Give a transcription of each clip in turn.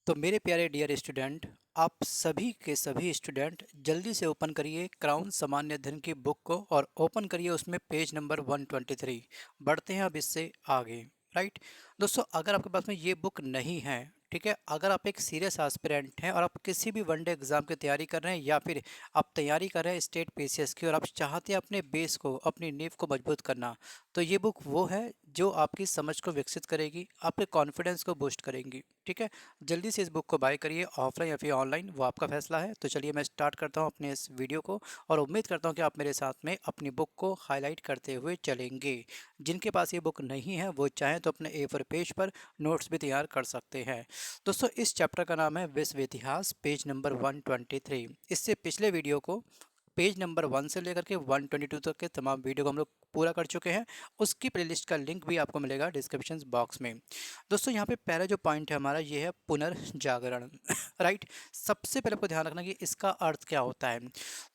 तो मेरे प्यारे डियर स्टूडेंट, आप सभी के सभी स्टूडेंट जल्दी से ओपन करिए क्राउन सामान्य अध्ययन की बुक को और ओपन करिए उसमें पेज नंबर 123। बढ़ते हैं अब इससे आगे। राइट दोस्तों, अगर आपके पास में ये बुक नहीं है, ठीक है, अगर आप एक सीरियस एस्पिरेंट हैं और आप किसी भी वनडे एग्जाम की तैयारी कर रहे हैं या फिर आप तैयारी कर रहे हैं स्टेट पीसीएस की और आप चाहते हैं अपने बेस को, अपनी नींव को मजबूत करना, तो ये बुक वो है जो आपकी समझ को विकसित करेगी, आपके कॉन्फिडेंस को बूस्ट करेंगी। ठीक है, जल्दी से इस बुक को बाय करिए, ऑफलाइन या फिर ऑनलाइन वो आपका फैसला है। तो चलिए मैं स्टार्ट करता हूँ अपने इस वीडियो को और उम्मीद करता हूँ कि आप मेरे साथ में अपनी बुक को हाईलाइट करते हुए चलेंगे। जिनके पास ये बुक नहीं है वो चाहें तो अपने A4 पेज पर नोट्स भी तैयार कर सकते हैं। दोस्तों, इस चैप्टर का नाम है विश्व इतिहास, पेज नंबर 123। इससे पिछले वीडियो को पेज नंबर 1 से लेकर के 122 तक के तमाम वीडियो को हम लोग पूरा कर चुके हैं। उसकी प्लेलिस्ट का लिंक भी आपको मिलेगा डिस्क्रिप्शन बॉक्स में। दोस्तों, यहाँ पे पहला जो पॉइंट है हमारा ये है पुनर्जागरण। राइट, सबसे पहले आपको ध्यान रखना कि इसका अर्थ क्या होता है।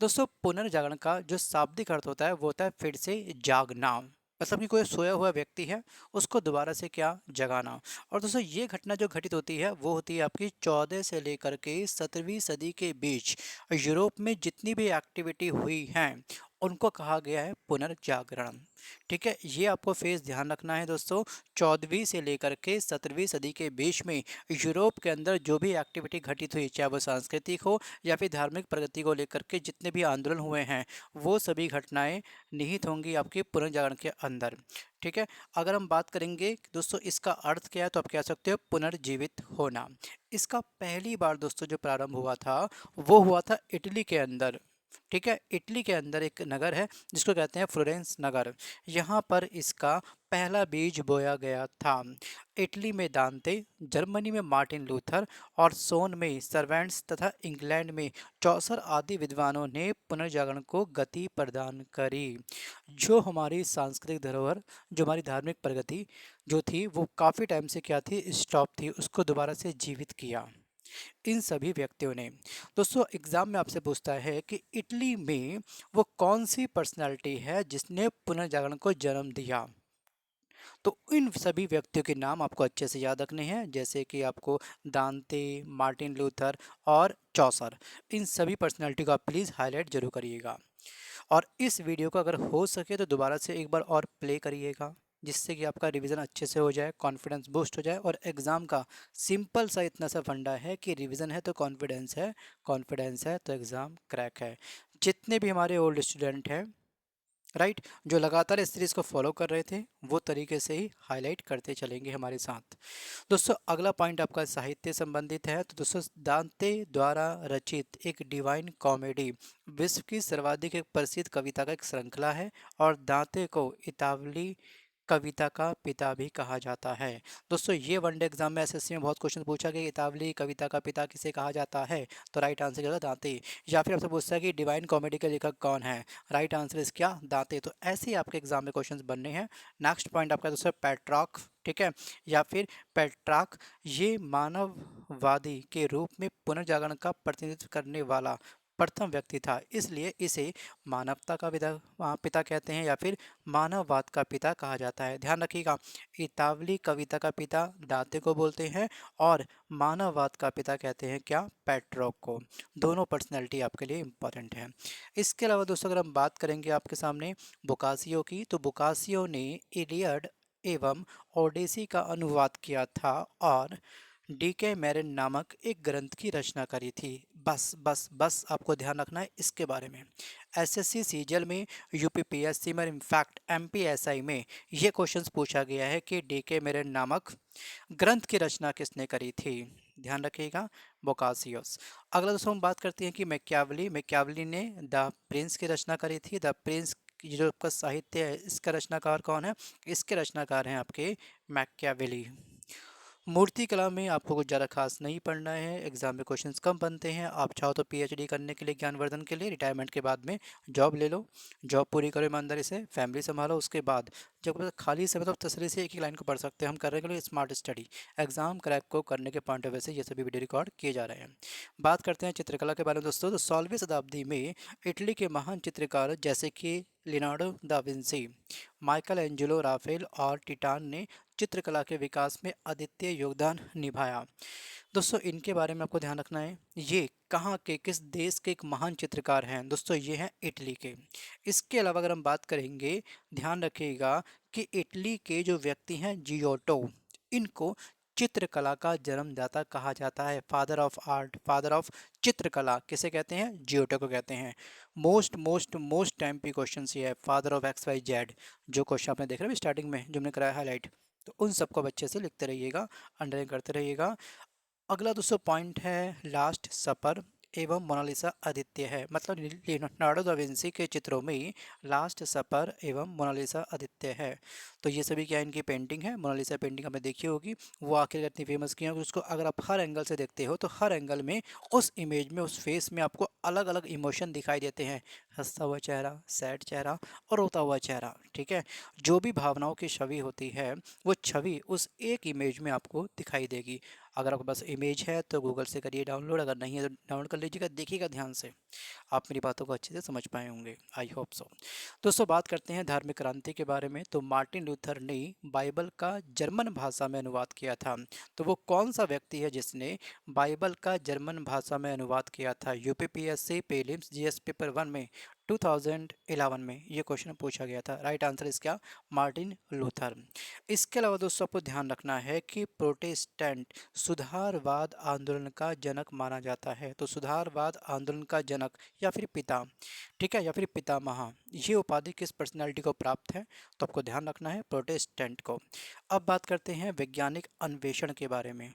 दोस्तों, पुनर्जागरण का जो शाब्दिक अर्थ होता है वो होता है फिर से जागना। मतलब कि कोई सोया हुआ व्यक्ति है, उसको दोबारा से क्या जगाना। और दोस्तों, ये घटना जो घटित होती है वो होती है आपकी 14 से लेकर के 17वीं सदी के बीच यूरोप में जितनी भी एक्टिविटी हुई हैं उनको कहा गया है पुनर्जागरण। ठीक है, ये आपको फेस ध्यान रखना है दोस्तों। 14वीं से लेकर के 17वीं सदी के बीच में यूरोप के अंदर जो भी एक्टिविटी घटित हुई, चाहे वो सांस्कृतिक हो या फिर धार्मिक प्रगति को लेकर के जितने भी आंदोलन हुए हैं, वो सभी घटनाएं निहित होंगी आपके पुनर्जागरण के अंदर। ठीक है, अगर हम बात करेंगे दोस्तों इसका अर्थ क्या है, तो आप कह सकते हो पुनर्जीवित होना। इसका पहली बार दोस्तों जो प्रारंभ हुआ था वो हुआ था इटली के अंदर। ठीक है, इटली के अंदर एक नगर है जिसको कहते हैं फ्लोरेंस नगर। यहाँ पर इसका पहला बीज बोया गया था। इटली में दांते, जर्मनी में मार्टिन लूथर और सोन में सर्वेंट्स तथा इंग्लैंड में चौसर आदि विद्वानों ने पुनर्जागरण को गति प्रदान करी। जो हमारी सांस्कृतिक धरोहर, जो हमारी धार्मिक प्रगति जो थी वो काफ़ी टाइम से क्या थी, स्टॉप थी, उसको दोबारा से जीवित किया इन सभी व्यक्तियों ने। दोस्तों, एग्जाम में आपसे पूछता है कि इटली में वो कौन सी पर्सनालिटी है जिसने पुनर्जागरण को जन्म दिया। तो इन सभी व्यक्तियों के नाम आपको अच्छे से याद रखने हैं, जैसे कि आपको दांते, मार्टिन लूथर और चौसर। इन सभी पर्सनालिटी को आप प्लीज़ हाईलाइट जरूर करिएगा। और इस वीडियो को अगर हो सके तो दोबारा से एक बार और प्ले करिएगा, जिससे कि आपका रिवीजन अच्छे से हो जाए, कॉन्फिडेंस बूस्ट हो जाए। और एग्ज़ाम का सिंपल सा इतना सा फंडा है कि रिवीजन है तो कॉन्फिडेंस है, कॉन्फिडेंस है तो एग्ज़ाम क्रैक है। जितने भी हमारे ओल्ड स्टूडेंट हैं, राइट, जो लगातार इस सीरीज़ को फॉलो कर रहे थे, वो तरीके से ही हाईलाइट करते चलेंगे हमारे साथ। दोस्तों, अगला पॉइंट आपका साहित्य संबंधित है। तो दोस्तों, दांते द्वारा रचित एक डिवाइन कॉमेडी विश्व की सर्वाधिक एक प्रसिद्ध कविता का एक श्रृंखला है और दांते को इतावली कविता का पिता भी कहा जाता है। दोस्तों, ये वनडे एग्जाम में एसएससी में बहुत क्वेश्चन पूछा गया, इतावली कविता का पिता किसे कहा जाता है, तो राइट आंसर क्या होगा, दांते। या फिर आपसे पूछता है कि डिवाइन कॉमेडी के लेखक कौन है, राइट आंसर इस क्या, दांते। तो ऐसे ही आपके एग्जाम में क्वेश्चन बनने हैं। नेक्स्ट पॉइंट आपका दोस्तों पेट्रॉक। ठीक है, या फिर पेट्राक, ये मानववादी के रूप में पुनर्जागरण का प्रतिनिधित्व करने वाला प्रथम व्यक्ति था, इसलिए इसे मानवता का पिता कहते हैं या फिर मानववाद का पिता कहा जाता है। ध्यान रखिएगा, इतावली कविता का पिता दांते को बोलते हैं और मानववाद का पिता कहते हैं क्या, पेट्रोक को। दोनों पर्सनैलिटी आपके लिए इंपॉर्टेंट है। इसके अलावा दोस्तों अगर हम बात करेंगे आपके सामने बोकासियो की, तो बोकासियो ने इलियड एवं ओडेसी का अनुवाद किया था और डीके मैरन नामक एक ग्रंथ की रचना करी थी। बस बस बस आपको ध्यान रखना है इसके बारे में। एसएससी सीजीएल में, यूपीपीएससी में, इनफैक्ट एमपीएसआई में ये क्वेश्चंस पूछा गया है कि डीके मैरन नामक ग्रंथ की रचना किसने करी थी। ध्यान रखिएगा, बोकासियोस। अगला दोस्तों हम बात करते हैं कि मैकियावेली ने द प्रिंस की रचना करी थी। द प्रिंस ये जो आपका साहित्य है इसका रचनाकार कौन है, इसके रचनाकार हैं आपके मैकियावेली। मूर्ति कला में आपको कुछ ज़्यादा खास नहीं पढ़ना है, एग्जाम में क्वेश्चंस कम बनते हैं। आप चाहो तो पीएचडी करने के लिए, ज्ञानवर्धन के लिए, रिटायरमेंट के बाद में जॉब ले लो, जॉब पूरी करो ईमानदारी से, फैमिली संभालो, उसके बाद जब खाली समय तो तसल्ली से एक ही लाइन को पढ़ सकते हैं। हम कर रहे हैं स्मार्ट स्टडी, एग्जाम क्रैक को करने के पॉइंट ऑफ व्यू से ये सभी वीडियो रिकॉर्ड किए जा रहे हैं। बात करते हैं चित्रकला के बारे में दोस्तों। तो 16वीं शताब्दी में इटली के महान चित्रकार जैसे कि Leonardo da Vinci, Michelangelo, Raphael और टिटान ने चित्रकला के विकास में अद्वितीय योगदान निभाया। दोस्तों इनके बारे में आपको ध्यान रखना है, ये कहाँ के किस देश के एक महान चित्रकार हैं। दोस्तों ये हैं इटली के। इसके अलावा अगर हम बात करेंगे, ध्यान रखिएगा कि इटली के जो व्यक्ति हैं जियोटो, इनको चित्रकला का जन्मदाता कहा जाता है। Father of art, father of चित्रकला किसे कहते हैं? जियोटो को कहते हैं। मोस्ट मोस्ट मोस्ट टाइम पे क्वेश्चन ये है, father of x y z, जो क्वेश्चन आपने देख रहे हैं स्टार्टिंग में जो हमने कराया हाईलाइट, तो उन सबको आप अच्छे से लिखते रहिएगा, अंडरलाइन करते रहिएगा। अगला दोस्तों पॉइंट है लास्ट सपर एवं मोनालिसा अद्वितीय है, मतलब लियोनार्डो दा विंसी के चित्रों में लास्ट सपर एवं मोनालिसा अद्वितीय है। तो ये सभी क्या इनकी पेंटिंग है। मोनालिसा पेंटिंग आपने देखी होगी, वो आखिर इतनी फेमस की है, उसको अगर आप हर एंगल से देखते हो तो हर एंगल में उस इमेज में, उस फेस में आपको अलग अलग इमोशन दिखाई देते हैं। हंसता हुआ चेहरा, सैड चेहरा और रोता हुआ चेहरा। ठीक है, जो भी भावनाओं की छवि होती है वो छवि उस एक इमेज में आपको दिखाई देगी। अगर आपके पास इमेज है तो गूगल से करिए डाउनलोड, अगर नहीं है तो डाउनलोड कर लीजिएगा, देखिएगा ध्यान से, आप मेरी बातों को अच्छे से समझ पाए होंगे, आई होप सो। दोस्तों बात करते हैं धार्मिक क्रांति के बारे में। तो मार्टिन लूथर ने बाइबल का जर्मन भाषा में अनुवाद किया था। तो वो कौन सा व्यक्ति है जिसने बाइबल का जर्मन भाषा में अनुवाद किया था? यूपीपीएससी प्रीलिम्स जीएस पेपर 1 में 2011 में ये क्वेश्चन पूछा गया था। राइट आंसर इसका मार्टिन लूथर। इसके अलावा दोस्तों आपको ध्यान रखना है कि प्रोटेस्टेंट सुधारवाद आंदोलन का जनक माना जाता है। तो सुधारवाद आंदोलन का जनक या फिर पिता, ठीक है, या फिर पितामह, ये उपाधि किस पर्सनालिटी को प्राप्त है? तो आपको ध्यान रखना है प्रोटेस्टेंट को। अब बात करते हैं वैज्ञानिक अन्वेषण के बारे में।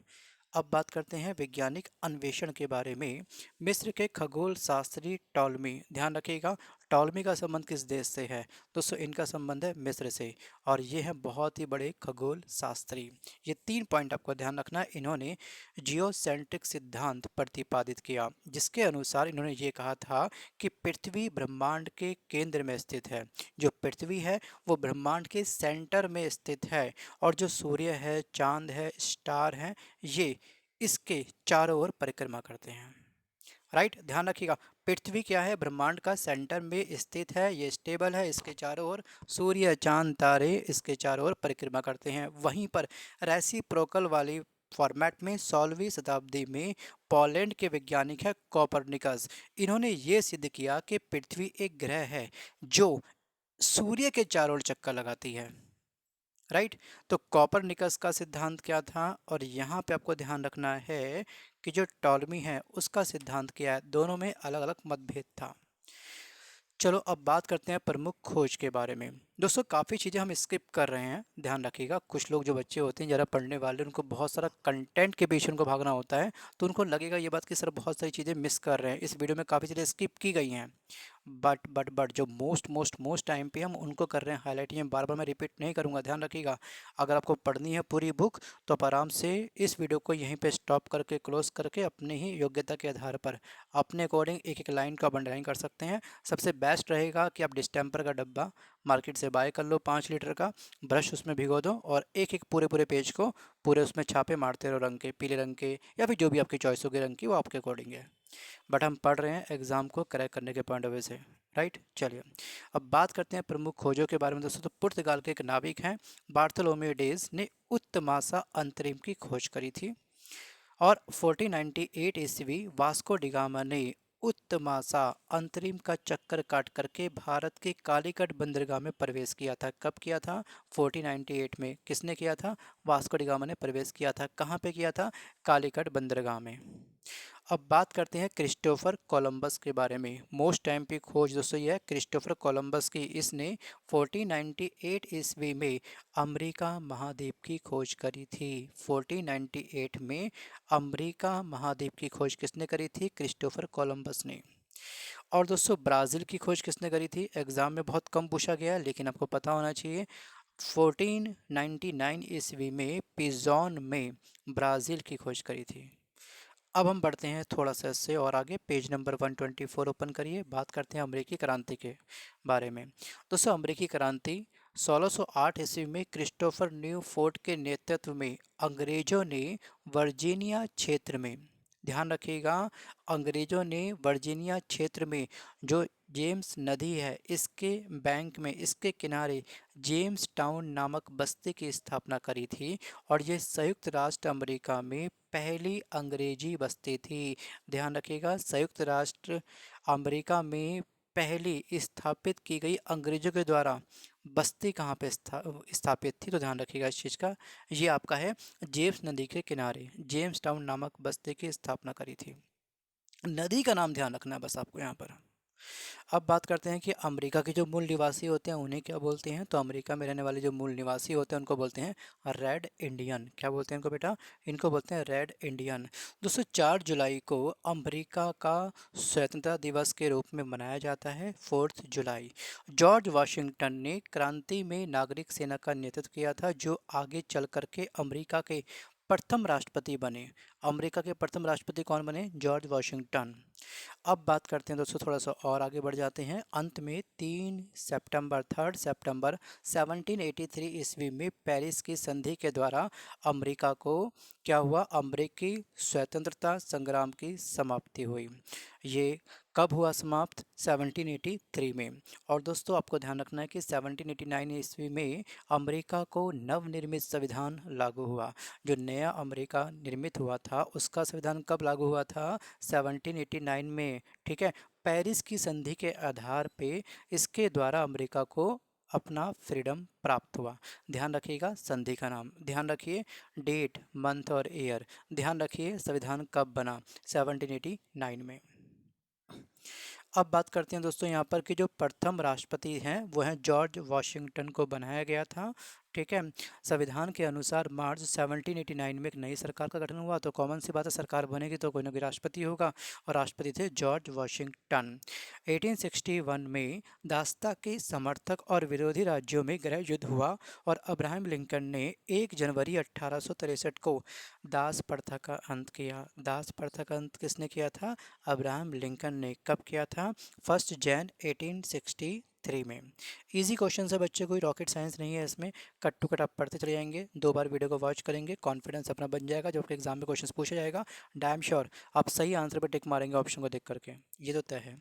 अब बात करते हैं वैज्ञानिक अन्वेषण के बारे में। मिस्र के खगोल शास्त्री टॉलमी, ध्यान रखिएगा टॉलमी का संबंध किस देश से है? दोस्तों इनका संबंध है मिस्र से, और ये हैं बहुत ही बड़े खगोल शास्त्री। ये 3 पॉइंट आपको ध्यान रखना है। इन्होंने जियोसेंट्रिक सिद्धांत प्रतिपादित किया, जिसके अनुसार इन्होंने ये कहा था कि पृथ्वी ब्रह्मांड के केंद्र में स्थित है। जो पृथ्वी है वो ब्रह्मांड के सेंटर में स्थित है, और जो सूर्य है, चांद है, स्टार हैं, ये इसके चारों ओर परिक्रमा करते हैं। राइट, ध्यान रखिएगा पृथ्वी क्या है? ब्रह्मांड का सेंटर में स्थित है, ये स्टेबल है, इसके चारों ओर सूर्य, चांद, तारे इसके चारों ओर परिक्रमा करते हैं। वहीं पर रेसिप्रोकल वाली फॉर्मेट में 16वीं शताब्दी में पोलैंड के वैज्ञानिक है कोपरनिकस, इन्होंने ये सिद्ध किया कि पृथ्वी एक ग्रह है जो सूर्य के चारों ओर चक्कर लगाती है। राइट, तो कोपरनिकस का सिद्धांत क्या था? और यहाँ पे आपको ध्यान रखना है कि जो टॉलमी है उसका सिद्धांत क्या है, दोनों में अलग अलग मतभेद था। चलो अब बात करते हैं प्रमुख खोज के बारे में। दोस्तों काफ़ी चीज़ें हम स्किप कर रहे हैं, ध्यान रखिएगा। कुछ लोग जो बच्चे होते हैं ज़रा पढ़ने वाले, उनको बहुत सारा कंटेंट के पीछे उनको भागना होता है, तो उनको लगेगा ये बात कि सर बहुत सारी चीज़ें मिस कर रहे हैं, इस वीडियो में काफ़ी चीज़ें स्किप की गई हैं। बट जो मोस्ट टाइम पे हम उनको कर रहे हैं हाईलाइट, ये बार बार मैं रिपीट नहीं करूँगा, ध्यान रखिएगा। अगर आपको पढ़नी है पूरी बुक तो आप आराम से इस वीडियो को यहीं पे स्टॉप करके क्लोज करके अपने ही योग्यता के आधार पर अपने अकॉर्डिंग एक एक लाइन का अंडरलाइन कर सकते हैं। सबसे बेस्ट रहेगा कि आप डिस्टेम्पर का डब्बा मार्केट से बाय कर लो 5 लीटर का, ब्रश उसमें भिगो दो और एक एक पूरे पेज को पूरे उसमें छापे मारते रहो, रंग के, पीले रंग के या फिर जो भी आपकी चॉइस होगी रंग की, वो आपके अकॉर्डिंग है। बट हम पढ़ रहे हैं एग्जाम को क्रैक करने के पॉइंट ऑफ व्यू से। राइट, चलिए अब बात करते हैं प्रमुख खोजों के बारे में। दोस्तों तो पुर्तगाल के एक नाविक हैं बार्थोलोमेओ डेज ने उत्तमासा अंतरिम की खोज करी थी। और 1498 ईस्वी वास्को डिगामा ने उत्तमासा अंतरिम का चक्कर काट करके भारत के कालीकट बंदरगाह में प्रवेश किया था। कब किया था? 1498 में। किसने किया था? वास्को डिगामा ने प्रवेश किया था। कहाँ पे किया था? कालीकट बंदरगाह में। अब बात करते हैं क्रिस्टोफर कोलंबस के बारे में। मोस्ट टाइम की खोज दोस्तों ये है क्रिस्टोफर कोलंबस की। इसने 1498 ईस्वी में अमेरिका महाद्वीप की खोज करी थी। 1498 में अमेरिका महाद्वीप की खोज किसने करी थी? क्रिस्टोफर कोलंबस ने। और दोस्तों ब्राज़ील की खोज किसने करी थी? एग्जाम में बहुत कम पूछा गया है लेकिन आपको पता होना चाहिए। 1499 ईस्वी में पिजॉन में ब्राज़ील की खोज करी थी। अब हम बढ़ते हैं थोड़ा सा इससे और आगे, पेज नंबर 124 ओपन करिए। बात करते हैं अमेरिकी क्रांति के बारे में। दोस्तों अमेरिकी क्रांति 1608 ईस्वी में क्रिस्टोफर न्यूफोर्ट के नेतृत्व में अंग्रेजों ने वर्जीनिया क्षेत्र में ध्यान रखिएगा, अंग्रेजों ने वर्जीनिया क्षेत्र में जो जेम्स नदी है इसके बैंक में, इसके किनारे जेम्स टाउन नामक बस्ती की स्थापना करी थी और ये संयुक्त राष्ट्र अमेरिका में पहली अंग्रेजी बस्ती थी। ध्यान रखिएगा, संयुक्त राष्ट्र अमेरिका में पहली स्थापित की गई अंग्रेजों के द्वारा बस्ती कहाँ पे स्थापित थी, तो ध्यान रखिएगा इस चीज़ का। ये आपका है जेम्स नदी के किनारे जेम्स टाउन नामक बस्ती की स्थापना करी थी। नदी का नाम ध्यान रखना है बस आपको यहाँ पर। अब बात करते हैं कि अमेरिका के जो मूल निवासी होते हैं उन्हें क्या बोलते हैं, तो अमेरिका में रहने वाले जो मूल निवासी होते हैं उनको बोलते हैं रेड इंडियन। क्या बोलते हैं इनको बेटा, इनको बोलते हैं रेड इंडियन। दोस्तों 4 जुलाई को अमेरिका का स्वतंत्रता दिवस के रूप में मनाया जाता है, 4 जुलाई। जॉर्ज वाशिंगटन ने क्रांति में नागरिक सेना का नेतृत्व किया था जो आगे चल करके अमेरिका के प्रथम राष्ट्रपति बने। अमेरिका के प्रथम राष्ट्रपति कौन बने, जॉर्ज वाशिंगटन। अब बात करते हैं दोस्तों, थोड़ा सा और आगे बढ़ जाते हैं। अंत में 3 सितंबर 1783 ईस्वी में पेरिस की संधि के द्वारा अमेरिका को क्या हुआ, अमेरिकी स्वतंत्रता संग्राम की समाप्ति हुई। ये कब हुआ समाप्त, 1783 में। और दोस्तों आपको ध्यान रखना है कि 1789 ईस्वी में अमेरिका को नवनिर्मित संविधान लागू हुआ। जो नया अमेरिका निर्मित हुआ था उसका संविधान कब लागू हुआ था, 1789 में। ठीक है, पेरिस की संधि के आधार पे इसके द्वारा अमेरिका को अपना फ्रीडम प्राप्त हुआ। ध्यान रखिएगा संधि का नाम, ध्यान रखिए डेट, मंथ और ईयर, ध्यान रखिए संविधान कब बना, 1789 में। अब बात करते हैं दोस्तों यहाँ पर कि जो प्रथम राष्ट्रपति हैं वो हैं जॉर्ज वाशिंगटन को बनाया गया था। ठीक है, संविधान के अनुसार मार्च 1789 में एक नई सरकार का गठन हुआ, तो कॉमन सी बात है सरकार बनेगी तो कोई ना कोई राष्ट्रपति होगा, और राष्ट्रपति थे जॉर्ज वाशिंगटन। 1861 में दासता के समर्थक और विरोधी राज्यों में गृह युद्ध हुआ और अब्राहम लिंकन ने 1 जनवरी 1863 को दास प्रथा का अंत किया। दास प्रथा का अंत किसने किया था, अब्राहम लिंकन ने। कब किया था, 1 जनवरी 1863 में। इजी क्वेश्चन है बच्चे, कोई रॉकेट साइंस नहीं है इसमें, कट टू कट आप पढ़ते चले जाएंगे, 2 बार वीडियो को वॉच करेंगे, कॉन्फिडेंस अपना बन जाएगा। जब एग्जाम में क्वेश्चन पूछा जाएगा डैम श्योर आप सही आंसर पर टिक मारेंगे ऑप्शन को देख करके, ये तो तय है।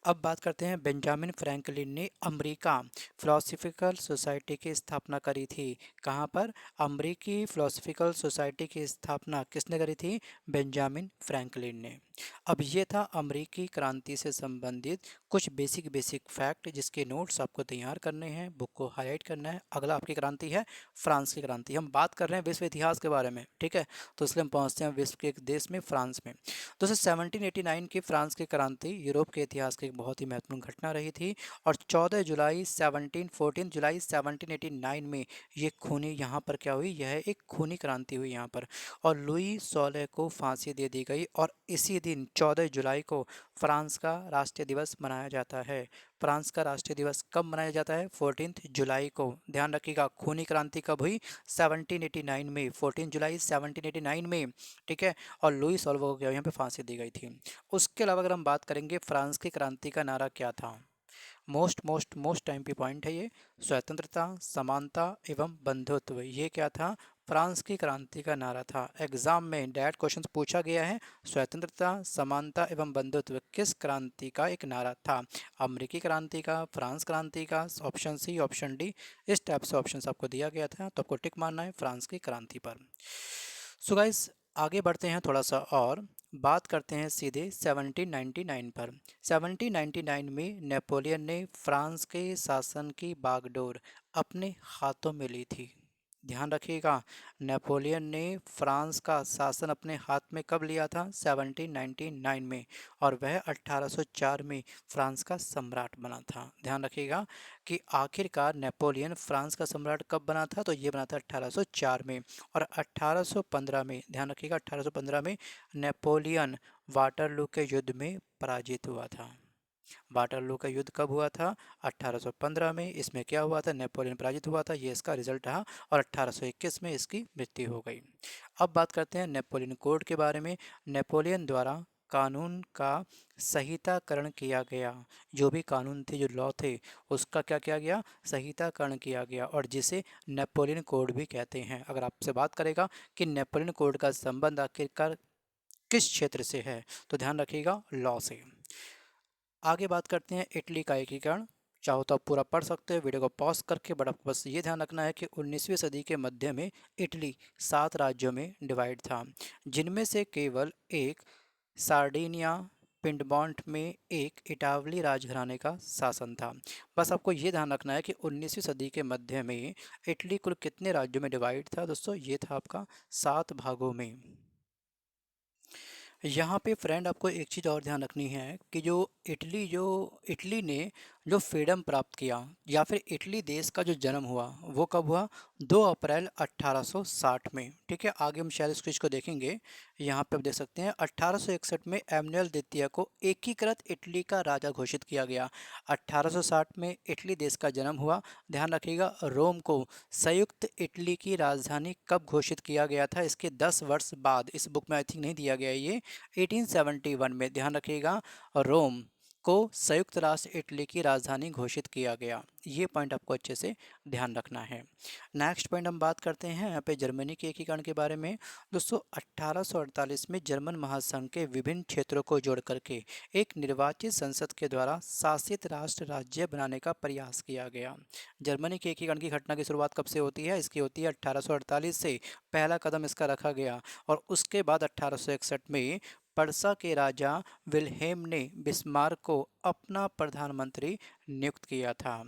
अब बात करते हैं, बेंजामिन फ्रैंकलिन ने अमेरिका फिलोसफिकल सोसाइटी की स्थापना करी थी। कहाँ पर, अमेरिकी फिलोसफिकल सोसाइटी की स्थापना किसने करी थी, बेंजामिन फ्रैंकलिन ने। अब ये था अमेरिकी क्रांति से संबंधित कुछ बेसिक फैक्ट जिसके नोट्स आपको तैयार करने हैं, बुक को हाईलाइट करना है। अगला आपकी क्रांति है फ्रांस की क्रांति। हम बात कर रहे हैं विश्व इतिहास के बारे में, ठीक है, तो इसलिए हम पहुंचते हैं विश्व के एक देश में, फ्रांस में। दोस्तों 1789 की फ्रांस की क्रांति यूरोप के इतिहास की एक बहुत ही महत्वपूर्ण घटना रही थी और 14 जुलाई 1789 में ये खूनी यहाँ पर क्या हुई, यह एक खूनी क्रांति हुई यहाँ पर, और लुई 16 को फांसी दे दी गई। और इसी दिन 14 जुलाई को फ्रांस का राष्ट्रीय दिवस मनाया जाता है। फ्रांस का राष्ट्रीय दिवस कब मनाया जाता है, 14 जुलाई को। ध्यान रखिएगा खूनी क्रांति कब हुई, 1789 में, 14 जुलाई 1789 में। ठीक है, और लुई 16 को क्या यहाँ पे फांसी दी गई थी। उसके अलावा अगर हम बात करेंगे फ्रांस की क्रांति का नारा क्या था, मोस्ट टाइम की पॉइंट है ये, स्वतंत्रता, समानता एवं बंधुत्व। ये क्या था, फ्रांस की क्रांति का नारा था। एग्जाम में डायरेक्ट क्वेश्चन पूछा गया है, स्वतंत्रता, समानता एवं बंधुत्व किस क्रांति का एक नारा था, अमेरिकी क्रांति का, फ्रांस क्रांति का, ऑप्शन सी, ऑप्शन डी, इस टाइप से ऑप्शन आपको दिया गया था, तो आपको टिक मारना है फ्रांस की क्रांति पर। सो गाइस आगे बढ़ते हैं थोड़ा सा और बात करते हैं सीधे 1799 पर। 1799 में नेपोलियन ने फ्रांस के शासन की बागडोर अपने हाथों में ली थी। ध्यान रखिएगा, नेपोलियन ने फ्रांस का शासन अपने हाथ में कब लिया था, 1799 में, और वह 1804 में फ्रांस का सम्राट बना था। ध्यान रखिएगा कि आखिरकार नेपोलियन फ्रांस का सम्राट कब बना था, तो ये बना था 1804 में। और 1815 में, ध्यान रखिएगा 1815 में नेपोलियन वाटरलू के युद्ध में पराजित हुआ था। वाटरलू का युद्ध कब हुआ था, 1815 में। इसमें क्या हुआ था, नेपोलियन पराजित हुआ था, ये इसका रिजल्ट रहा, और 1821 में इसकी मृत्यु हो गई। अब बात करते हैं नेपोलियन कोड के बारे में। नेपोलियन द्वारा कानून का संहिताकरण किया गया, जो भी कानून थे, जो लॉ थे, उसका क्या किया गया, संहिताकरण किया गया, और जिसे नेपोलियन कोड भी कहते हैं। अगर आपसे बात करेगा कि नेपोलियन कोड का संबंध आखिरकार किस क्षेत्र से है? तो ध्यान रखिएगा लॉ से। आगे बात करते हैं इटली का एकीकरण। चाहो तो आप पूरा पढ़ सकते हो वीडियो को पॉज करके, बट आपको बस ये ध्यान रखना है कि 19वीं सदी के मध्य में इटली 7 राज्यों में डिवाइड था, जिनमें से केवल एक सार्डिनिया पिंडमॉन्ट में एक इटावली राजघराने का शासन था। बस आपको ये ध्यान रखना है कि 19वीं सदी के मध्य में इटली कुल कितने राज्यों में डिवाइड था दोस्तों? ये था आपका 7 भागों में। यहाँ पे फ्रेंड आपको एक चीज़ और ध्यान रखनी है कि जो इटली ने जो फ्रीडम प्राप्त किया या फिर इटली देश का जो जन्म हुआ वो कब हुआ? 2 अप्रैल 1860 में। ठीक है, आगे हम शायद इस चीज़ को देखेंगे। यहाँ पे आप देख सकते हैं 1861 में एमनुएल द्वितीय को एकीकृत इटली का राजा घोषित किया गया। 1860 में इटली देश का जन्म हुआ। ध्यान रखिएगा रोम को संयुक्त इटली की राजधानी कब घोषित किया गया था? इसके 10 वर्ष बाद। इस बुक में आई थिंक नहीं दिया गया है ये। 1871 में। ध्यान रखिएगा रोम को संयुक्त राष्ट्र इटली की राजधानी घोषित किया गया। ये पॉइंट आपको अच्छे से ध्यान रखना है। नेक्स्ट पॉइंट हम बात करते हैं यहाँ पे जर्मनी के एकीकरण के बारे में। दोस्तों 1848 में जर्मन महासंघ के विभिन्न क्षेत्रों को जोड़ करके एक निर्वाचित संसद के द्वारा शासित राष्ट्र राज्य बनाने का प्रयास किया गया। जर्मनी के एकीकरण की घटना की शुरुआत कब से होती है? इसकी होती है 1848 से। पहला कदम इसका रखा गया और उसके बाद 1861 में पर्सा के राजा विल्हेम ने बिस्मार्क को अपना प्रधानमंत्री नियुक्त किया था।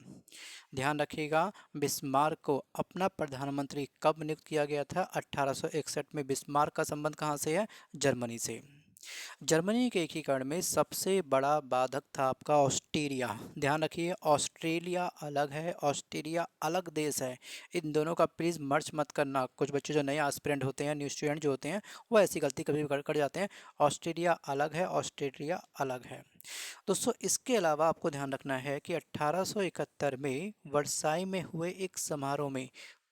ध्यान रखिएगा बिस्मार्क को अपना प्रधानमंत्री कब नियुक्त किया गया था? 1861 में। बिस्मार्क का संबंध कहाँ से है? जर्मनी से। जर्मनी के एकीकरण में सबसे बड़ा बाधक था आपका ऑस्ट्रिया। ध्यान रखिए ऑस्ट्रेलिया अलग है, ऑस्ट्रिया अलग देश है। इन दोनों का प्लीज़ मर्ज मत करना। कुछ बच्चे जो नए एस्पिरेंट होते हैं, न्यू स्टूडेंट जो होते हैं, वो ऐसी गलती कभी कर जाते हैं। ऑस्ट्रेलिया अलग है, ऑस्ट्रेलिया अलग है। दोस्तों इसके अलावा आपको ध्यान रखना है कि 1871 में वर्साई में हुए एक समारोह में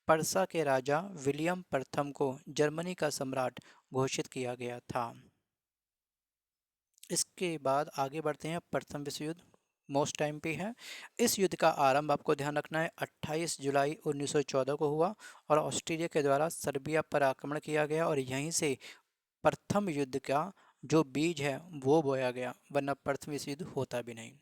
पर्सा के राजा विलियम प्रथम को जर्मनी का सम्राट घोषित किया गया था। इसके बाद आगे बढ़ते हैं। प्रथम विश्व युद्ध मोस्ट टाइम पे है। इस युद्ध का आरंभ आपको ध्यान रखना है 28 जुलाई 1914 को हुआ और ऑस्ट्रेलिया के द्वारा सर्बिया पर आक्रमण किया गया और यहीं से प्रथम युद्ध का जो बीज है वो बोया गया, वरना प्रथम विश्व युद्ध होता भी नहीं।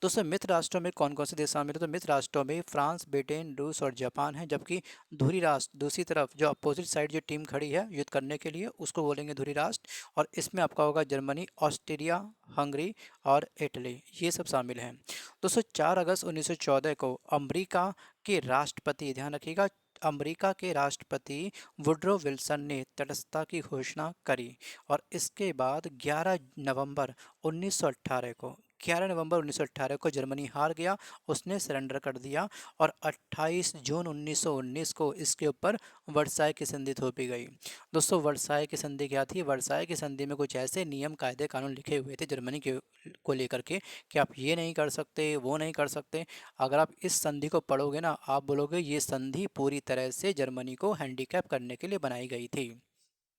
दोस्तों मित्र राष्ट्रों में कौन कौन से देश शामिल है? तो मित्र राष्ट्रों में फ्रांस, ब्रिटेन, रूस और जापान है, जबकि धुरी राष्ट्र दूसरी तरफ जो अपोजिट साइड जो टीम खड़ी है युद्ध करने के लिए उसको बोलेंगे धुरी राष्ट्र। और इसमें आपका होगा जर्मनी, ऑस्ट्रिया, हंगरी और इटली, ये सब शामिल हैं। दोस्तों 4 अगस्त 1914 को अमेरिका के राष्ट्रपति, ध्यान रखिएगा अमेरिका के राष्ट्रपति वुड्रो विल्सन ने तटस्थता की घोषणा करी और इसके बाद 11 नवंबर 1918 को 11 नवंबर 1918 को जर्मनी हार गया, उसने सरेंडर कर दिया और 28 जून 1919 को इसके ऊपर वर्साई की संधि थोपी गई। दोस्तों वर्साई की संधि क्या थी? वर्साई की संधि में कुछ ऐसे नियम कायदे कानून लिखे हुए थे जर्मनी के को लेकर के कि आप ये नहीं कर सकते, वो नहीं कर सकते। अगर आप इस संधि को पढ़ोगे ना, आप बोलोगे ये संधि पूरी तरह से जर्मनी को हैंडीकैप करने के लिए बनाई गई थी।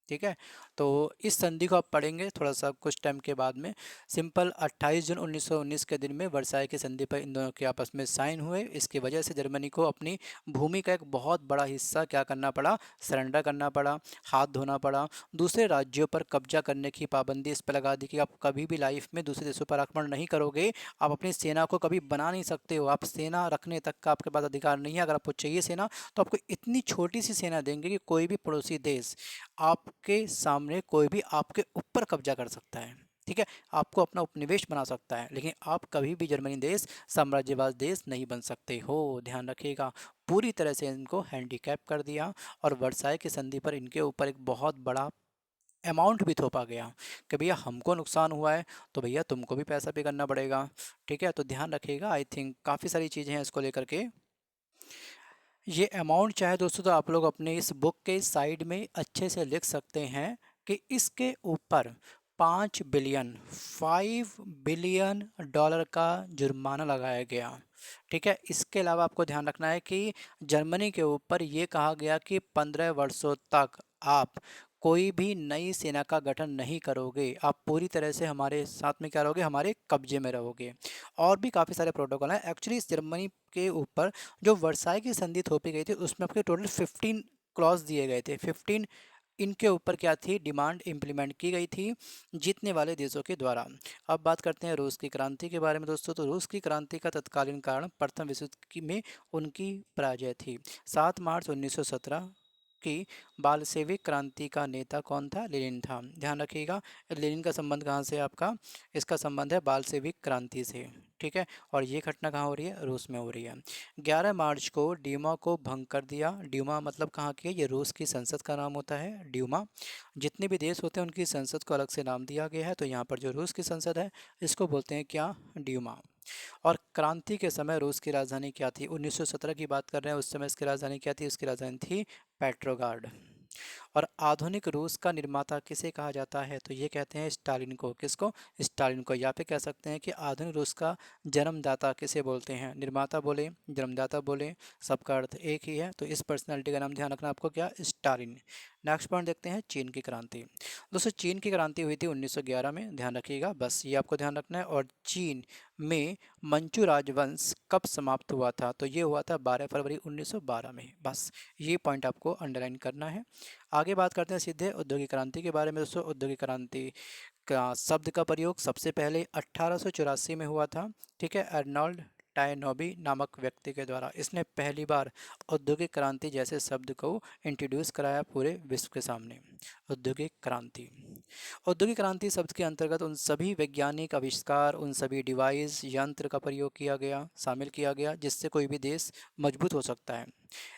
ठीक है, तो इस संधि को आप पढ़ेंगे थोड़ा सा कुछ टाइम के बाद में। सिंपल 28 जून 1919 के दिन में वर्साई की संधि पर इन दोनों के आपस में साइन हुए। इसकी वजह से जर्मनी को अपनी भूमि का एक बहुत बड़ा हिस्सा क्या करना पड़ा? सरेंडर करना पड़ा, हाथ धोना पड़ा। दूसरे राज्यों पर कब्जा करने की पाबंदी इस पर लगा दी कि आप कभी भी लाइफ में दूसरे देशों पर आक्रमण नहीं करोगे, आप अपनी सेना को कभी बना नहीं सकते हो, आप सेना रखने तक का आपके पास अधिकार नहीं है। अगर आपको चाहिए सेना तो आपको इतनी छोटी सी सेना देंगे कि कोई भी पड़ोसी देश आपके सामने, कोई भी आपके ऊपर कब्जा कर सकता है। ठीक है, आपको अपना उपनिवेश बना सकता है, लेकिन आप कभी भी जर्मनी देश साम्राज्यवाद देश नहीं बन सकते हो। ध्यान रखिएगा पूरी तरह से इनको हैंडीकैप कर दिया और वर्साई की संधि पर इनके ऊपर एक बहुत बड़ा अमाउंट भी थोपा गया कि भैया हमको नुकसान हुआ है तो भैया तुमको भी पैसा पे करना पड़ेगा। ठीक है, तो ध्यान रखिएगा। आई थिंक काफ़ी सारी चीज़ें हैं इसको लेकर के। ये अमाउंट चाहे दोस्तों तो आप लोग अपने इस बुक के साइड में अच्छे से लिख सकते हैं कि इसके ऊपर 5 बिलियन डॉलर का जुर्माना लगाया गया। ठीक है, इसके अलावा आपको ध्यान रखना है कि जर्मनी के ऊपर ये कहा गया कि 15 वर्षों तक आप कोई भी नई सेना का गठन नहीं करोगे, आप पूरी तरह से हमारे साथ में क्या रहोगे? हमारे कब्जे में रहोगे। और भी काफ़ी सारे प्रोटोकॉल हैं। एक्चुअली इस जर्मनी के ऊपर जो वर्साई की संधि थोपी गई थी उसमें आपके टोटल 15 क्लॉज दिए गए थे। 15 इनके ऊपर क्या थी, डिमांड इम्प्लीमेंट की गई थी जीतने वाले देशों के द्वारा। अब बात करते हैं रूस की क्रांति के बारे में दोस्तों। तो रूस की क्रांति का तत्कालीन कारण प्रथम विश्व युद्ध में उनकी पराजय थी। 7 मार्च 1917 की बालशेविक क्रांति का नेता कौन था? लेनिन था। ध्यान रखिएगा, लेनिन का संबंध कहाँ से है आपका? इसका संबंध है बालशेविक क्रांति से, ठीक है। और ये घटना कहाँ हो रही है? रूस में हो रही है। 11 मार्च को ड्यूमा को भंग कर दिया। ड्यूमा मतलब कहाँ की है? ये रूस की संसद का नाम होता है ड्यूमा। जितने भी देश होते हैं उनकी संसद को अलग से नाम दिया गया है, तो यहाँ पर जो रूस की संसद है इसको बोलते हैं क्या? ड्यूमा। और क्रांति के समय रूस की राजधानी क्या थी? 1917 की बात कर रहे हैं, उस समय इसकी राजधानी क्या थी? उसकी राजधानी थी पेट्रोगार्ड। और आधुनिक रूस का निर्माता किसे कहा जाता है? तो ये कहते हैं स्टालिन को। किसको? स्टालिन को। या फिर कह सकते हैं कि आधुनिक रूस का जन्मदाता किसे बोलते हैं? निर्माता बोले, जन्मदाता बोले, सबका अर्थ एक ही है। तो इस पर्सनालिटी का नाम ध्यान रखना आपको, क्या? स्टालिन। नेक्स्ट पॉइंट देखते हैं, चीन की क्रांति। दोस्तों चीन की क्रांति हुई थी 1911 में, ध्यान रखिएगा, बस ये आपको ध्यान रखना है। और चीन में मंचू राजवंश कब समाप्त हुआ था? तो ये हुआ था 12 फरवरी 1912 में, बस ये पॉइंट आपको अंडरलाइन करना है। आगे बात करते हैं सीधे औद्योगिक क्रांति के बारे में दोस्तों। औद्योगिक क्रांति का शब्द का प्रयोग सबसे पहले 1884 में हुआ था, ठीक है, अर्नोल्ड टायनोबी नामक व्यक्ति के द्वारा। इसने पहली बार औद्योगिक क्रांति जैसे शब्द को इंट्रोड्यूस कराया पूरे विश्व के सामने। औद्योगिक क्रांति, औद्योगिक क्रांति शब्द के अंतर्गत उन सभी वैज्ञानिक आविष्कार, उन सभी डिवाइस, यंत्र का प्रयोग किया गया, शामिल किया गया जिससे कोई भी देश मजबूत हो सकता है।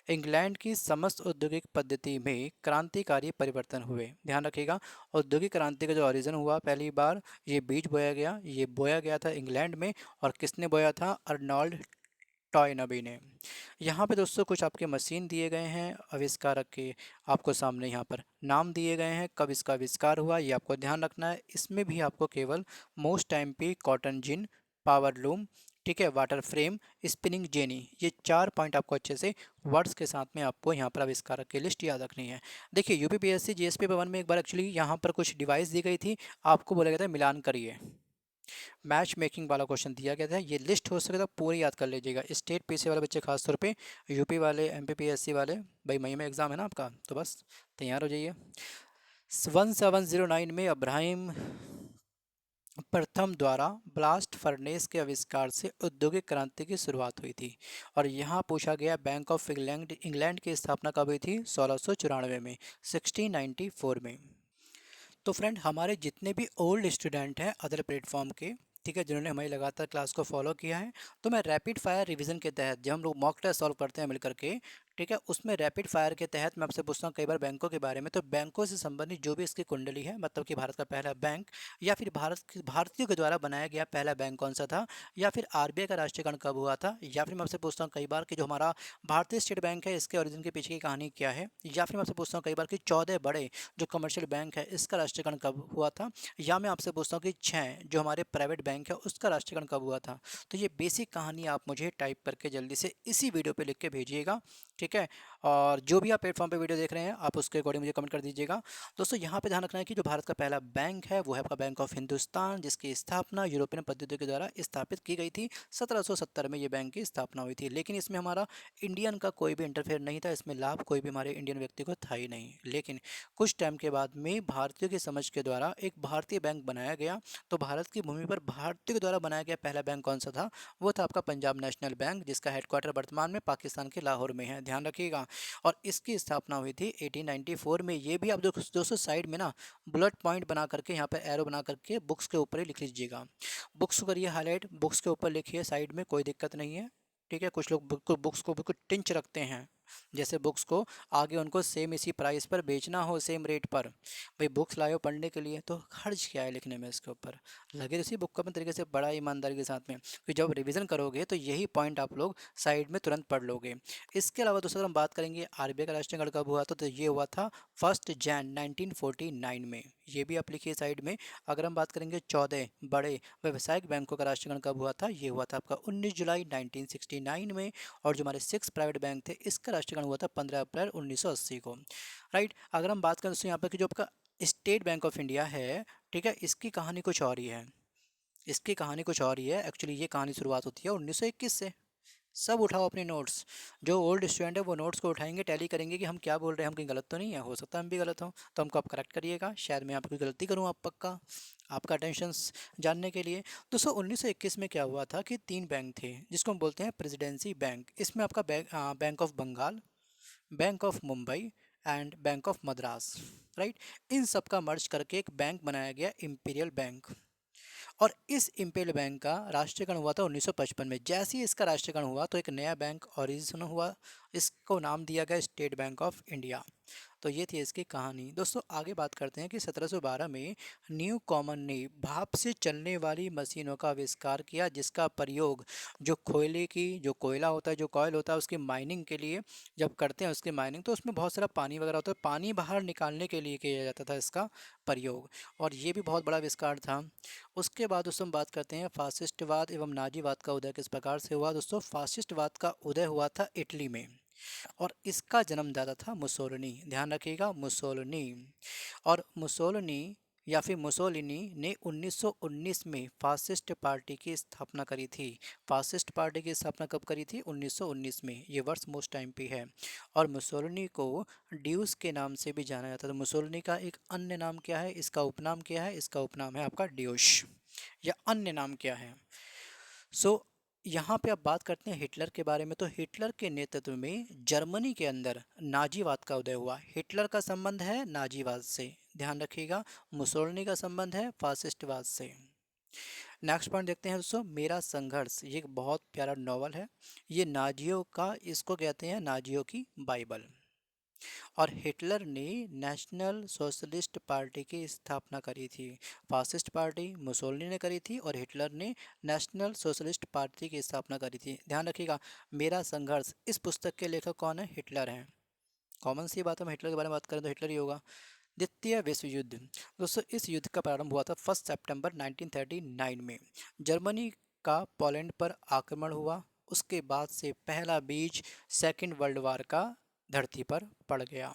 इंग्लैंड की समस्त औद्योगिक पद्धति में क्रांतिकारी परिवर्तन हुए। ध्यान रखिएगा, औद्योगिक क्रांति का जो ओरिजिन हुआ पहली बार, ये बीज बोया गया, ये बोया गया था इंग्लैंड में। और किसने बोया था? अर्नोल्ड टॉयनबी ने। यहाँ पे दोस्तों कुछ आपके मशीन दिए गए हैं आविष्कारक के, आपको सामने यहाँ पर नाम दिए गए हैं, कब इसका आविष्कार हुआ ये आपको ध्यान रखना है। इसमें भी आपको केवल मोस्ट टाइम पे कॉटन जिन, पावर लूम, ठीक है, वाटर फ्रेम, स्पिनिंग जेनी, ये 4 पॉइंट आपको अच्छे से वर्ड्स के साथ में आपको यहाँ पर आविष्कारक की लिस्ट याद रखनी है। देखिए यूपीपीएससी जीएस पेपर 1 में एक बार एक्चुअली यहाँ पर कुछ डिवाइस दी गई थी, आपको बोला गया था मिलान करिए, मैच मेकिंग वाला क्वेश्चन दिया गया था। ये लिस्ट हो सके तो पूरी याद कर लीजिएगा, स्टेट पीसी वाले बच्चे खासतौर पे, यूपी वाले, एमपीपीएससी वाले, भाई मई में एग्जाम है ना आपका, तो बस तैयार हो जाइए। 1709 में अब्राहिम प्रथम द्वारा ब्लास्ट फर्नेस के आविष्कार से औद्योगिक क्रांति की शुरुआत हुई थी। और यहाँ पूछा गया बैंक ऑफ इंग्लैंड, इंग्लैंड की स्थापना कब हुई थी? 1694 में, 1694 में। तो फ्रेंड हमारे जितने भी ओल्ड स्टूडेंट हैं अदर प्लेटफॉर्म के, ठीक है, जिन्होंने हमारी लगातार क्लास को फॉलो किया है, तो मैं रैपिड फायर रिवीजन के तहत जब हम लोग मॉक टेस्ट सॉल्व करते हैं मिलकर के, ठीक है, उसमें रैपिड फायर के तहत मैं आपसे पूछता हूँ कई बार बैंकों के बारे में। तो बैंकों से संबंधित जो भी इसकी कुंडली है, मतलब कि भारत का पहला बैंक, या फिर भारतीयों के द्वारा बनाया गया पहला बैंक कौन सा था, या फिर आरबीआई का राष्ट्रीयकरण कब हुआ था, या फिर मैं आपसे पूछता हूँ कई बार कि जो हमारा भारतीय स्टेट बैंक है इसके ओरिजिन के पीछे की कहानी क्या है, या फिर मैं आपसे पूछता हूँ कई बार कि 14 बड़े जो कमर्शियल बैंक है इसका राष्ट्रीयकरण कब हुआ था, या मैं आपसे पूछता हूँ कि 6 जो हमारे प्राइवेट बैंक है उसका राष्ट्रीयकरण कब हुआ था। तो ये बेसिक कहानी आप मुझे टाइप करके जल्दी से इसी वीडियो पे लिख के भेजिएगा, ठीक है। और जो भी आप प्लेटफॉर्म पे वीडियो देख रहे हैं आप उसके अकॉर्डिंग मुझे कमेंट कर दीजिएगा। दोस्तों यहाँ पे ध्यान रखना है कि जो भारत का पहला बैंक है वो है आपका बैंक ऑफ हिंदुस्तान, जिसकी स्थापना यूरोपियन पद्धतियों के द्वारा स्थापित की गई थी। 1770 में ये बैंक की स्थापना हुई थी, लेकिन इसमें हमारा इंडियन का कोई भी इंटरफेयर नहीं था, इसमें लाभ कोई भी हमारे इंडियन व्यक्ति को था ही नहीं। लेकिन कुछ टाइम के बाद में भारतीयों की समझ के द्वारा एक भारतीय बैंक बनाया गया। तो भारत की भूमि पर भारतीयों के द्वारा बनाया गया पहला बैंक कौन सा था? वो था आपका पंजाब नेशनल बैंक, जिसका हेडक्वार्टर वर्तमान में पाकिस्तान के लाहौर में है, ध्यान रखिएगा। और इसकी स्थापना हुई थी 1894 में। ये भी आप दोस्तों साइड में ना बुलेट पॉइंट बना करके, यहाँ पर एरो बना करके बुक्स के ऊपर ही लिख लीजिएगा। बुक्स को करिए हाईलाइट, बुक्स के ऊपर लिखिए साइड में, कोई दिक्कत नहीं है, ठीक है। कुछ लोग बुक्स को बिल्कुल टिंच रखते हैं, जैसे बुक्स को आगे उनको सेम इसी प्राइस पर बेचना हो, सेम रेट पर। भाई बुक्स लाए हो पढ़ने के लिए तो खर्च क्या है लिखने में, इसके ऊपर लगे तो इसी बुक को अपने तरीके से बड़ा ईमानदारी के साथ में, कि जब रिवीजन करोगे तो यही पॉइंट आप लोग साइड में तुरंत पढ़ लोगे। इसके अलावा दोस्तों अगर हम बात करेंगे आरबीआई का राष्ट्रीयकरण कब हुआ था, तो ये हुआ था 1 जनवरी 1949 में, ये भी आप लिखिए साइड में। अगर हम बात करेंगे 14 बड़े व्यावसायिक बैंकों का राष्ट्रीयकरण कब हुआ था, ये हुआ था आपका 19 जुलाई 1969 में। और जो हमारे 6 प्राइवेट बैंक थे इसका राष्ट्रीयकरण हुआ था 15 अप्रैल 1980 को, राइट। अगर हम बात करें दोस्तों यहाँ पर कि जो आपका स्टेट बैंक ऑफ इंडिया है, ठीक है, इसकी कहानी कुछ और ही है, इसकी कहानी कुछ और ही है। एक्चुअली ये कहानी शुरुआत होती है 1921 से, सब उठाओ अपने नोट्स। जो ओल्ड स्टूडेंट है वो नोट्स को उठाएंगे, टैली करेंगे कि हम क्या बोल रहे हैं, हम कहीं गलत तो नहीं है, हो सकता है हम भी गलत हों, तो हमको आप करेक्ट करिएगा, शायद मैं आपकी गलती करूँ, आप पक्का आपका अटेंशन जानने के लिए। दोस्तों 1921 में क्या हुआ था कि 3 बैंक थे जिसको हम बोलते हैं प्रेसिडेंसी बैंक। इसमें आपका bank of Bengal, bank of Mumbai and bank of Madras, right. इन सब का मर्ज करके एक बैंक बनाया गया, इंपीरियल बैंक। और इस इंपीरियल बैंक का राष्ट्रीयकरण हुआ था 1955 में। जैसे ही इसका राष्ट्रीयकरण हुआ तो एक नया बैंक ओरिजिन हुआ, इसको नाम दिया गया स्टेट बैंक ऑफ इंडिया। तो ये थी इसकी कहानी। दोस्तों आगे बात करते हैं कि 1712 में न्यू कॉमन ने भाप से चलने वाली मशीनों का आविष्कार किया, जिसका प्रयोग जो कोयले की, जो कोयला होता है, जो कॉयल होता है, उसकी माइनिंग के लिए जब करते हैं उसकी माइनिंग, तो उसमें बहुत सारा पानी वगैरह होता है, पानी बाहर निकालने के लिए किया जाता था इसका प्रयोग। और ये भी बहुत बड़ा आविष्कार था। उसके बाद दोस्तों हम बात करते हैं फासिस्टवाद एवं नाजीवाद का उदय किस प्रकार से हुआ। दोस्तों फासिस्टवाद का उदय हुआ था इटली में, और इसका जन्मदाता था मुसोलिनी। ध्यान रखिएगा, मुसोलिनी। और मुसोलिनी या फिर मुसोलिनी ने 1919 में फासिस्ट पार्टी की स्थापना करी थी। फासिस्ट पार्टी की स्थापना कब करी थी? 1919 में। ये वर्ष मोस्ट टाइम पे है। और मुसोलिनी को ड्यूस के नाम से भी जाना जाता था। मुसोलिनी का एक अन्य नाम क्या है, इसका उपनाम क्या है? इसका उपनाम है आपका ड्यूस, या अन्य नाम क्या है? सो यहाँ पे अब बात करते हैं हिटलर के बारे में। तो हिटलर के नेतृत्व में जर्मनी के अंदर नाजीवाद का उदय हुआ। हिटलर का संबंध है नाजीवाद से, ध्यान रखिएगा। मुसोलिनी का संबंध है फासिस्टवाद से। नेक्स्ट पॉइंट देखते हैं दोस्तों, मेरा संघर्ष। ये एक बहुत प्यारा नॉवल है। ये नाजियों का, इसको कहते हैं नाजियों की बाइबल। और हिटलर ने नेशनल सोशलिस्ट पार्टी की स्थापना करी थी। फासिस्ट पार्टी मुसोलिनी ने करी थी और हिटलर ने नेशनल सोशलिस्ट पार्टी की स्थापना करी थी। ध्यान रखिएगा, मेरा संघर्ष, इस पुस्तक के लेखक कौन है? हिटलर हैं। कॉमन सी बात है, हम हिटलर के बारे में बात करें तो हिटलर ही होगा। द्वितीय विश्व युद्ध। दोस्तों इस युद्ध का प्रारंभ हुआ था 1 सितंबर 1939 में। जर्मनी का पोलैंड पर आक्रमण हुआ। उसके बाद से पहला बीज सेकेंड वर्ल्ड वार का धरती पर पड़ गया।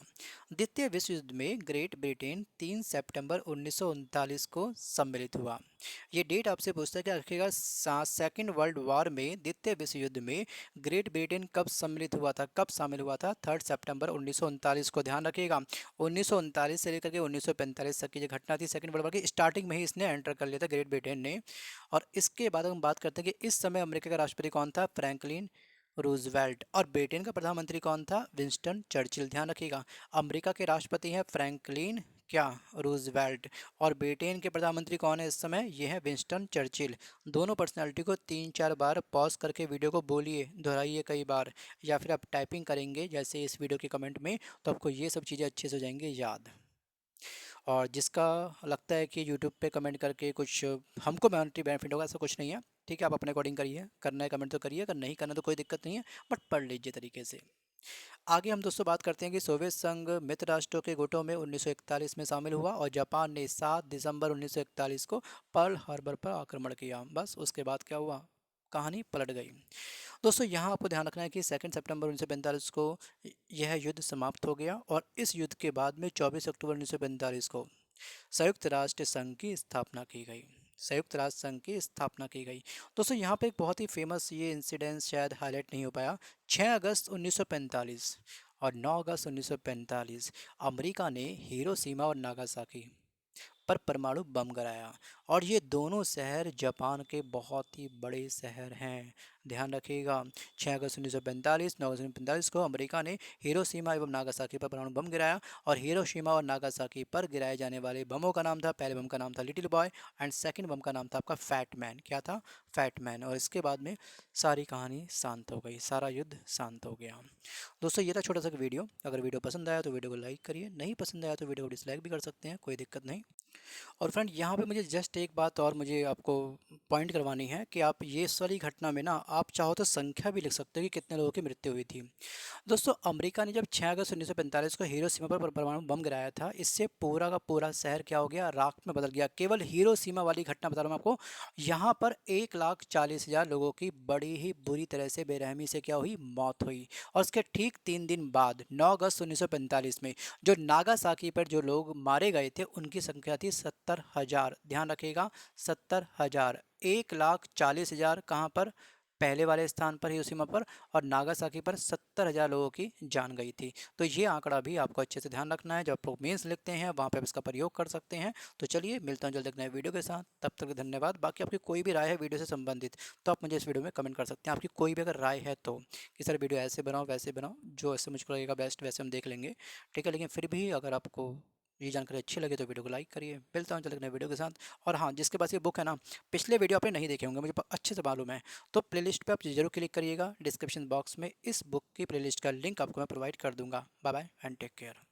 द्वितीय विश्व युद्ध में ग्रेट ब्रिटेन 3 सितंबर 1939 को सम्मिलित हुआ। ये डेट आपसे पूछता है कि आखिरकार सेकेंड वर्ल्ड वार में, द्वितीय विश्व युद्ध में ग्रेट ब्रिटेन कब सम्मिलित हुआ था, कब शामिल हुआ था? 3 सितंबर 1939 को। ध्यान रखिएगा, 1939 से लेकर के 1945 तक की जो घटना थी, सेकेंड वर्ल्ड वार की स्टार्टिंग में ही इसने एंटर कर लिया था ग्रेट ब्रिटेन ने। और इसके बाद हम बात करते हैं कि इस समय अमेरिका का राष्ट्रपति कौन था? Franklin Roosevelt. और ब्रिटेन का प्रधानमंत्री कौन था? Winston Churchill. ध्यान रखिएगा, अमेरिका के राष्ट्रपति हैं फ्रैंकलिन क्या? रूजवेल्ट। और ब्रिटेन के प्रधानमंत्री कौन है इस समय? ये है विंस्टन चर्चिल। दोनों पर्सनालिटी को 3-4 बार पॉज करके वीडियो को बोलिए, दोहराइए कई बार, या फिर आप टाइपिंग करेंगे जैसे इस वीडियो के कमेंट में, तो आपको ये सब चीज़ें अच्छे से हो जाएंगे याद। और जिसका लगता है कि यूट्यूब पे कमेंट करके कुछ हमको मॉनेटरी बेनिफिट होगा, ऐसा कुछ नहीं है। ठीक है, आप अपने अकॉर्डिंग करिए, करना है कमेंट तो करिए, अगर नहीं करना तो कोई दिक्कत नहीं है, बट पढ़ लीजिए तरीके से। आगे हम दोस्तों बात करते हैं कि सोवियत संघ मित्र राष्ट्रों के गुटों में 1941 में शामिल हुआ, और जापान ने 7 दिसंबर 1941 को पर्ल हार्बर पर आक्रमण किया। बस उसके बाद क्या हुआ? कहानी पलट गई। दोस्तों यहाँ आपको ध्यान रखना है कि 2 सितंबर 1945 को यह युद्ध समाप्त हो गया, और इस युद्ध के बाद में 24 अक्टूबर 1945 को संयुक्त राष्ट्र संघ की स्थापना की गई। संयुक्त राष्ट्र संघ की स्थापना की गई। दोस्तों यहाँ पे एक बहुत ही फेमस ये इंसिडेंस शायद हाईलाइट नहीं हो पाया। 6 अगस्त 1945 और 9 अगस्त 1945 अमेरिका ने हिरोशिमा और नागासाकी पर परमाणु बम गिराया, और ये दोनों शहर जापान के बहुत ही बड़े शहर हैं। ध्यान रखिएगा, 6 अगस्त 1945, 9 अगस्त 1945 को अमेरिका ने हिरोशिमा एवं नागासाकी पर परमाणु बम गिराया। और हिरोशिमा और नागासाकी पर गिराए जाने वाले बमों का नाम था, पहले बम का नाम था लिटिल बॉय, एंड सेकंड बम का नाम था आपका फैट मैन। क्या था? Fat man. और इसके बाद में सारी कहानी शांत हो गई, सारा युद्ध शांत हो गया। दोस्तों ये था छोटा सा वीडियो। अगर वीडियो पसंद आया तो वीडियो को लाइक करिए, नहीं पसंद आया तो वीडियो को डिसलाइक भी कर सकते हैं, कोई दिक्कत नहीं। और फ्रेंड यहाँ पे मुझे जस्ट एक बात और मुझे आपको पॉइंट करवानी है कि आप ये इस वाली घटना में ना, आप चाहो तो संख्या भी लिख सकते हो कि कितने लोगों की मृत्यु हुई थी। दोस्तों अमेरिका ने जब 6 अगस्त 1945 को हिरोशिमा पर परमाणु बम गिराया था, इससे पूरा का पूरा शहर क्या हो गया? राख में बदल गया। केवल हिरोशिमा वाली घटना बता रहा हूँ आपको, यहाँ पर 1,40,000 लोगों की बड़ी ही बुरी तरह से बेरहमी से क्या हुई? मौत हुई। और उसके ठीक 3 दिन बाद 9 अगस्त 1945 में जो नागासाकी पर जो लोग मारे गए थे उनकी संख्या थी 70,000। ध्यान रखिएगा, 70,000। 1,40,000 कहाँ पर? पहले वाले स्थान पर हिरोशिमा पर और नागासाकी पर 70,000 लोगों की जान गई थी। तो ये आंकड़ा भी आपको अच्छे से ध्यान रखना है, जब आप लोग मेंस लिखते हैं वहाँ पे आप इसका प्रयोग कर सकते हैं। तो चलिए मिलता हूँ जल्द एक नए वीडियो के साथ, तब तक धन्यवाद। बाकी आपकी कोई भी राय है वीडियो से संबंधित तो आप मुझे इस वीडियो में कमेंट कर सकते हैं, आपकी कोई भी अगर राय है तो कि सर वीडियो ऐसे बनाओ वैसे बनाओ, जो ऐसे मुझको लगेगा बेस्ट वैसे हम देख लेंगे, ठीक है। लेकिन फिर भी अगर आपको ये जानकारी अच्छी लगे तो वीडियो को लाइक करिए। मिलता हूँ जल्द एक नए वीडियो के साथ। और हाँ, जिसके पास ये बुक है ना, पिछले वीडियो आपने नहीं देखे होंगे, मुझे अच्छे से मालूम है, तो प्लेलिस्ट पे आप जरूर क्लिक करिएगा। डिस्क्रिप्शन बॉक्स में इस बुक की प्लेलिस्ट का लिंक आपको मैं प्रोवाइड कर दूंगा। Bye bye and take care.